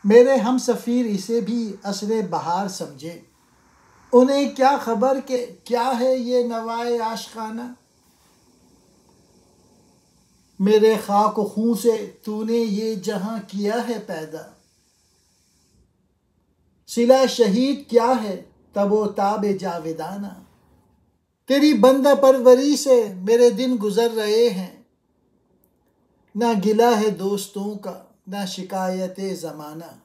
मेरे हम सफ़ीर इसे भी असरे बहार समझे, उन्हें क्या खबर कि क्या है ये नवाए आशिकाना। मेरे खाक खून से तूने ये जहां किया है पैदा, सिला शहीद क्या है तबो ताबे जावेदाना। तेरी बंदा परवरी से मेरे दिन गुजर रहे हैं, ना गिला है दोस्तों का ना शिकायत ज़माना।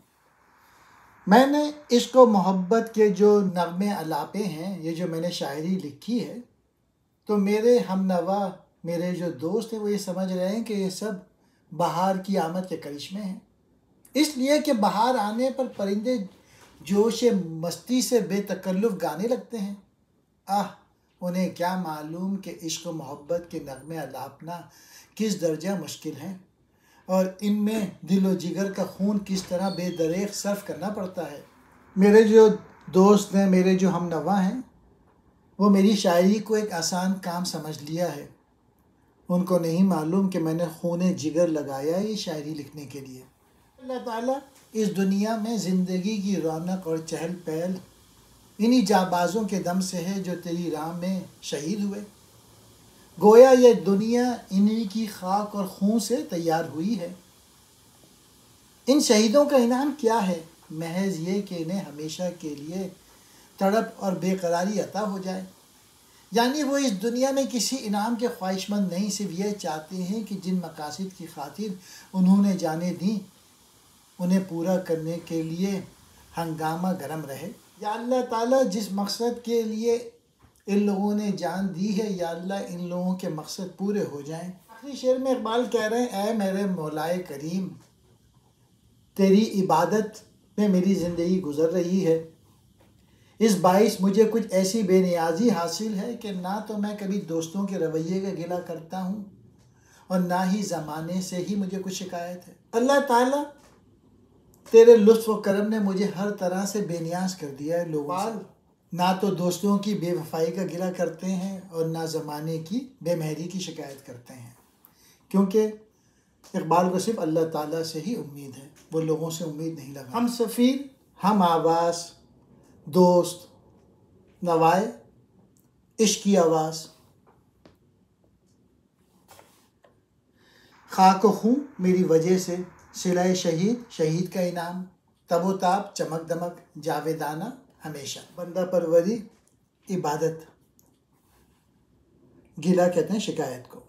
मैंने इश्क व मोहब्बत के जो नगमे अलापे हैं, ये जो मैंने शायरी लिखी है, तो मेरे हमनवा मेरे जो दोस्त हैं वो ये समझ रहे हैं कि ये सब बहार की आमद के करिश्मे हैं। इसलिए कि बहार आने पर परिंदे जोश मस्ती से बेतकल्लुफ़ गाने लगते हैं। आह, उन्हें क्या मालूम कि इश्क व मोहब्बत के नगमे अलापना किस दर्जा मुश्किल हैं और इनमें दिल व जिगर का खून किस तरह बेदरेग सर्फ करना पड़ता है। मेरे जो दोस्त हैं, मेरे जो हमनवा हैं, वो मेरी शायरी को एक आसान काम समझ लिया है। उनको नहीं मालूम कि मैंने खून जिगर लगाया ये शायरी लिखने के लिए। अल्लाह ताला इस दुनिया में ज़िंदगी की रौनक और चहल पहल इन्हीं जाबाज़ों के दम से है जो तेरी राह में शहीद हुए। गोया ये दुनिया इन्हीं की खाक और खून से तैयार हुई है। इन शहीदों का इनाम क्या है? महज ये कि इन्हें हमेशा के लिए तड़प और बेकरारी अता हो जाए। यानी वो इस दुनिया में किसी इनाम के ख्वाहिशमंद नहीं, सिर्फ ये चाहते हैं कि जिन मकासद की खातिर उन्होंने जाने दी उन्हें पूरा करने के लिए हंगामा गर्म रहे। या अल्लाह ताला जिस मकसद के लिए इन लोगों ने जान दी है, या अल्लाह इन लोगों के मकसद पूरे हो जाएं। आखिरी शेर में इकबाल कह रहे हैं, ऐ मेरे मौलाए करीम, तेरी इबादत में मेरी ज़िंदगी गुजर रही है। इस बाइस मुझे कुछ ऐसी बेनियाजी हासिल है कि ना तो मैं कभी दोस्तों के रवैये का गिला करता हूँ और ना ही ज़माने से ही मुझे कुछ शिकायत है। अल्लाह ताला तेरे लुत्फ़ व करम ने मुझे हर तरह से बेनियाज कर दिया है। लोग ना तो दोस्तों की बेवफाई का गिला करते हैं और ना ज़माने की बेमेहरी की शिकायत करते हैं, क्योंकि इकबाल को सिर्फ अल्लाह ताला से ही उम्मीद है, वो लोगों से उम्मीद नहीं लगा। हम सफ़ीर, हम आवाज़, दोस्त, नवाए, इश्क की आवाज़, खाक खून मेरी वजह से, सिलाए शहीद शहीद का इनाम, तबोताब चमक दमक जावेदाना हमेशा। बंदा परवरी इबादत, गिला कहते हैं शिकायत को।